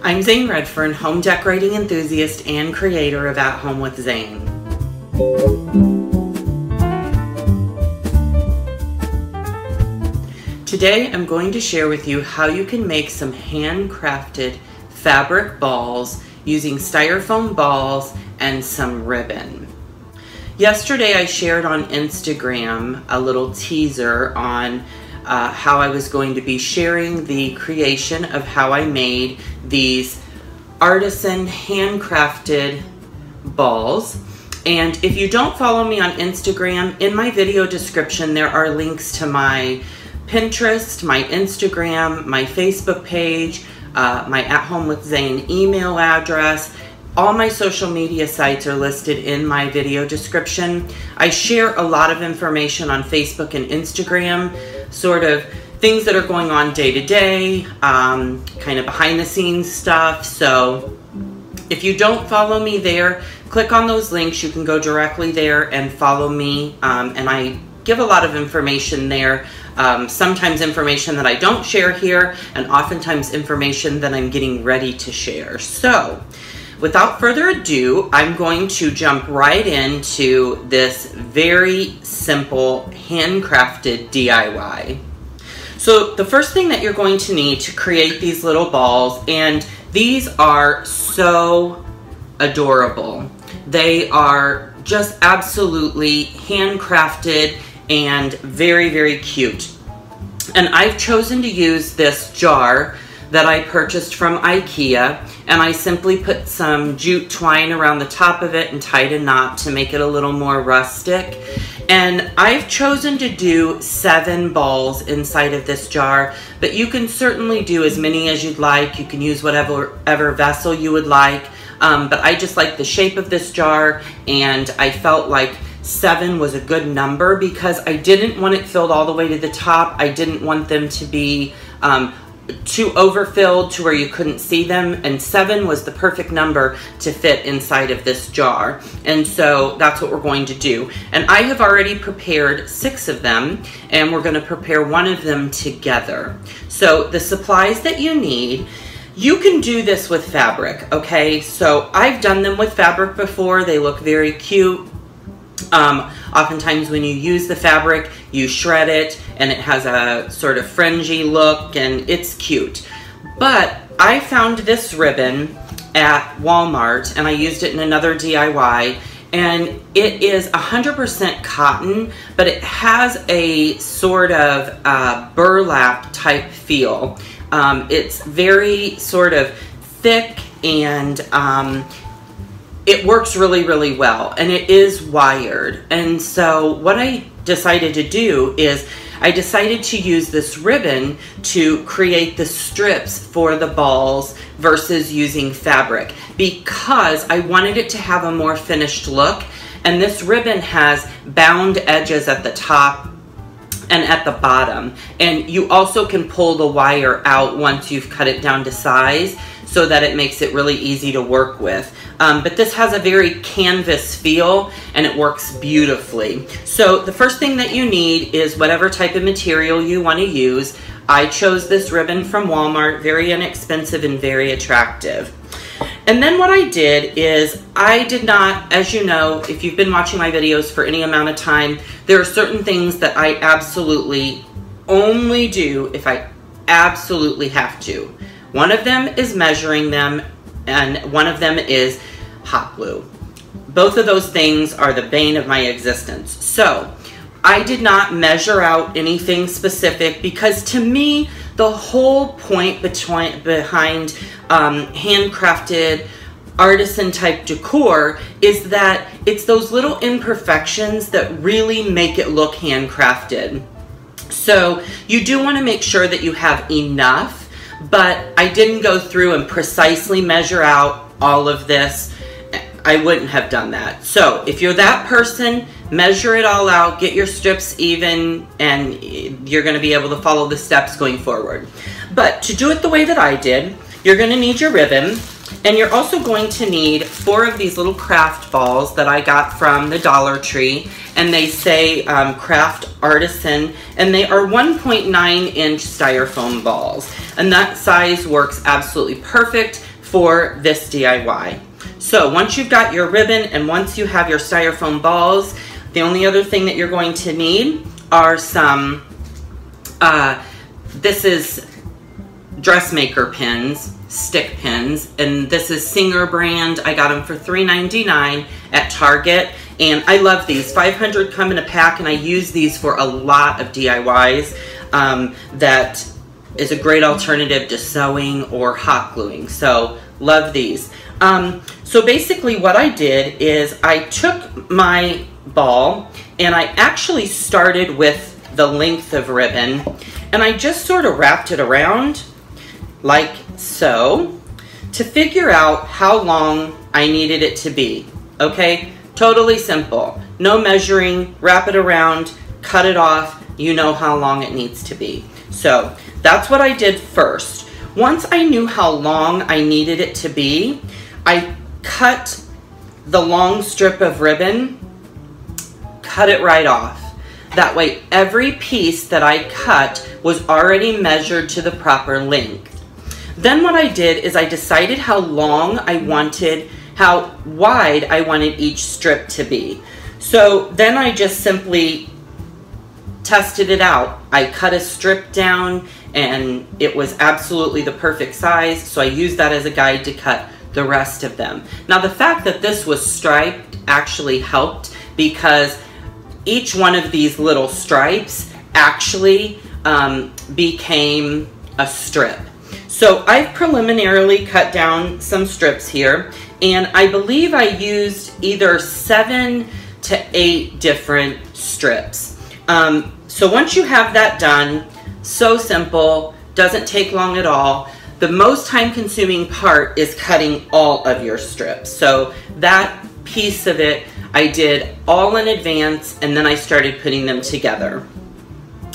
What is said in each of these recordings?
I'm Zane Redfern, home decorating enthusiast and creator of At Home with Zane. Today I'm going to share with you how you can make some handcrafted fabric balls using styrofoam balls and some ribbon. Yesterday I shared on Instagram a little teaser on how I was going to be sharing the creation of how I made these artisan handcrafted balls. And if you don't follow me on Instagram, in my video description there are links to my Pinterest, my Instagram, my Facebook page, my At Home with Zane email address. All my social media sites are listed in my video description. I share a lot of information on Facebook and Instagram, sort of things that are going on day to day, kind of behind the scenes stuff. So if you don't follow me there, click on those links. You can go directly there and follow me. And I give a lot of information there. Sometimes information that I don't share here, and oftentimes information that I'm getting ready to share. So without further ado, I'm going to jump right into this very simple handcrafted DIY. So the first thing that you're going to need to create these little balls, and these are so adorable. They are just absolutely handcrafted and very, very cute. And I've chosen to use this jar that I purchased from IKEA, and I simply put some jute twine around the top of it and tied a knot to make it a little more rustic. And I've chosen to do 7 balls inside of this jar, but you can certainly do as many as you'd like. You can use whatever vessel you would like, but I just like the shape of this jar, and I felt like 7 was a good number because I didn't want it filled all the way to the top. I didn't want them to be too overfilled to where you couldn't see them, and 7 was the perfect number to fit inside of this jar. And so that's what we're going to do. And I have already prepared 6 of them, and we're going to prepare 1 of them together. So the supplies that you need, you can do this with fabric, okay? So I've done them with fabric before. They look very cute. Oftentimes when you use the fabric, you shred it and it has a sort of fringy look and it's cute. But I found this ribbon at Walmart and I used it in another DIY, and it is 100% cotton, but it has a sort of burlap type feel. It's very sort of thick, and it works really, really well, and it is wired. And so what I decided to do is I decided to use this ribbon to create the strips for the balls versus using fabric, because I wanted it to have a more finished look. And this ribbon has bound edges at the top and at the bottom, and you also can pull the wire out once you've cut it down to size, so that it makes it really easy to work with. But this has a very canvas feel and it works beautifully. So the first thing that you need is whatever type of material you want to use. I chose this ribbon from Walmart, very inexpensive and very attractive. And then what I did is I did not, as you know, if you've been watching my videos for any amount of time, there are certain things that I absolutely only do if I absolutely have to. One of them is measuring them, and one of them is hot glue. Both of those things are the bane of my existence. So I did not measure out anything specific, because to me, the whole point behind handcrafted artisan type decor is that it's those little imperfections that really make it look handcrafted. So you do want to make sure that you have enough, but I didn't go through and precisely measure out all of this. I wouldn't have done that. So if you're that person, measure it all out, get your strips even, and you're going to be able to follow the steps going forward. But to do it the way that I did, you're going to need your ribbon. And you're also going to need 4 of these little craft balls that I got from the Dollar Tree, and they say Craft Artisan, and they are 1.9-inch styrofoam balls, and that size works absolutely perfect for this DIY. So once you've got your ribbon and once you have your styrofoam balls, the only other thing that you're going to need are some, this is dressmaker pins, stick pins, and this is Singer brand. I got them for $3.99 at Target, and I love these. 500 come in a pack, and I use these for a lot of DIYs. That is a great alternative to sewing or hot gluing, so love these. So basically what I did is I took my ball and I actually started with the length of ribbon, and I just sort of wrapped it around like so to figure out how long I needed it to be. Okay, totally simple. No measuring, wrap it around, cut it off, you know how long it needs to be. So that's what I did first. Once I knew how long I needed it to be, I cut the long strip of ribbon, cut it right off. That way every piece that I cut was already measured to the proper length. Then what I did is I decided how long I wanted, how wide I wanted each strip to be. So then I just simply tested it out. I cut a strip down and it was absolutely the perfect size, so I used that as a guide to cut the rest of them. Now the fact that this was striped actually helped, because each one of these little stripes actually became a strip. So I've preliminarily cut down some strips here, and I believe I used either 7 to 8 different strips. So once you have that done, so simple, doesn't take long at all. The most time-consuming part is cutting all of your strips. So that piece of it I did all in advance, and then I started putting them together.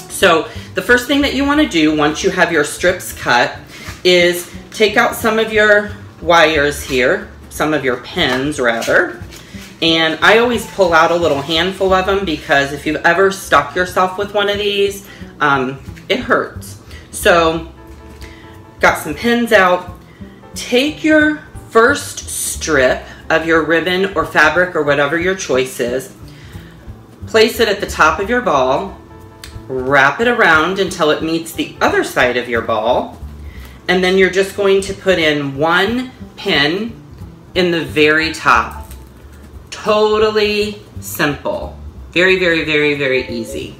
So the first thing that you want to do once you have your strips cut is take out some of your wires here, some of your pins rather, and I always pull out a little handful of them, because if you've ever stuck yourself with one of these, it hurts. So got some pins out. Take your first strip of your ribbon or fabric or whatever your choice is, place it at the top of your ball, wrap it around until it meets the other side of your ball, and then you're just going to put in 1 pin in the very top. Totally simple. Very, very, very, very easy.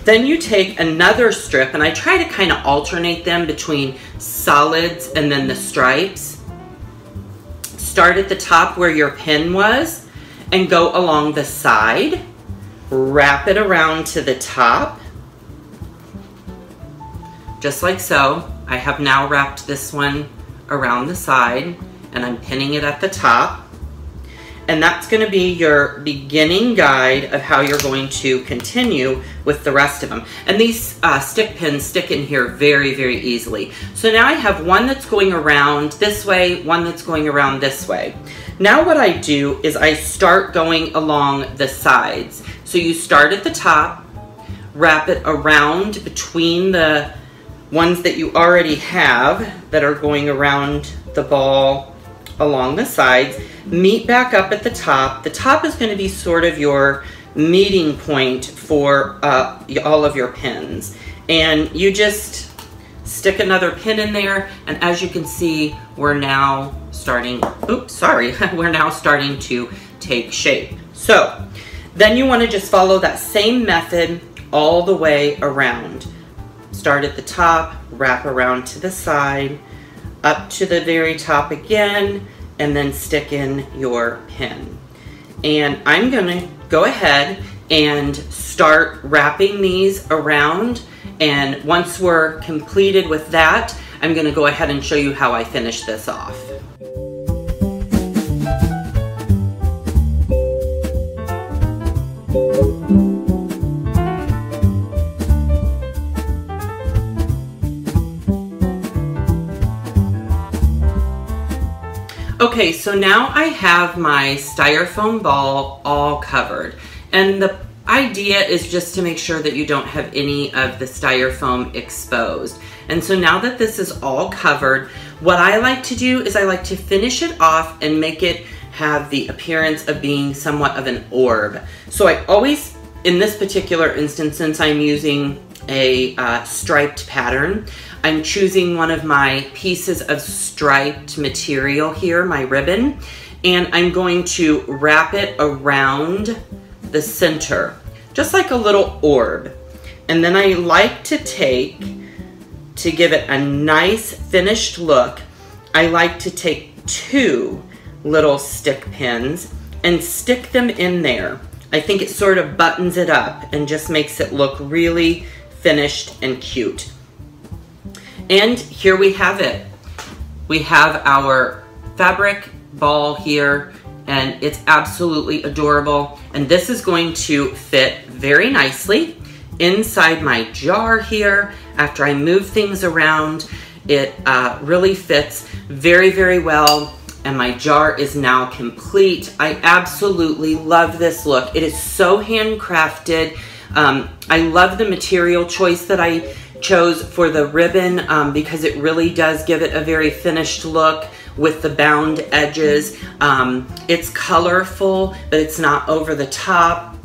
Then you take another strip, and I try to kind of alternate them between solids and then the stripes. Start at the top where your pin was and go along the side. Wrap it around to the top, just like so. I have now wrapped this one around the side, and I'm pinning it at the top. And that's going to be your beginning guide of how you're going to continue with the rest of them. And these stick pins stick in here very, very easily. So now I have one that's going around this way, one that's going around this way. Now what I do is I start going along the sides. So you start at the top, wrap it around between the ones that you already have that are going around the ball along the sides, meet back up at the top. The top is going to be sort of your meeting point for all of your pins. And you just stick another pin in there, and as you can see, we're now starting, oops, sorry, we're now starting to take shape. So then you want to just follow that same method all the way around. Start at the top, wrap around to the side, up to the very top again, and then stick in your pin. And I'm gonna go ahead and start wrapping these around, and once we're completed with that, I'm gonna go ahead and show you how I finish this off. Okay, so now I have my styrofoam ball all covered. And the idea is just to make sure that you don't have any of the styrofoam exposed. And so now that this is all covered, what I like to do is I like to finish it off and make it have the appearance of being somewhat of an orb. So I always, in this particular instance, since I'm using a striped pattern, I'm choosing one of my pieces of striped material here, my ribbon, and I'm going to wrap it around the center, just like a little orb. And then I like to give it a nice finished look, I like to take 2 little stick pins and stick them in there. I think it sort of buttons it up and just makes it look really finished and cute. And here we have it. We have our fabric ball here, and it's absolutely adorable. And this is going to fit very nicely inside my jar here. After I move things around, it really fits very, very well. And my jar is now complete. I absolutely love this look. It is so handcrafted. I love the material choice that I chose for the ribbon because it really does give it a very finished look with the bound edges. It's colorful, but it's not over the top.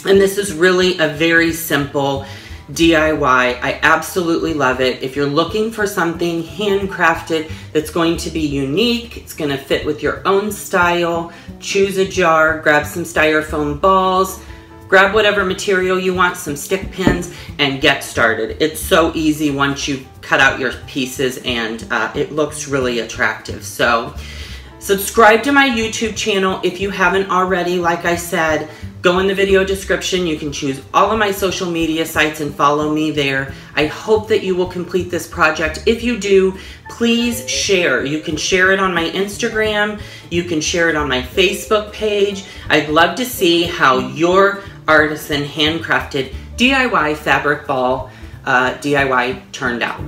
And this is really a very simple DIY. I absolutely love it. If you're looking for something handcrafted that's going to be unique, it's going to fit with your own style, choose a jar, grab some styrofoam balls, grab whatever material you want, some stick pins, and get started. It's so easy once you cut out your pieces, and it looks really attractive. So subscribe to my YouTube channel if you haven't already. Like I said, go in the video description. You can choose all of my social media sites and follow me there. I hope that you will complete this project. If you do, please share. You can share it on my Instagram. You can share it on my Facebook page. I'd love to see how your artisan handcrafted DIY fabric ball DIY turned out.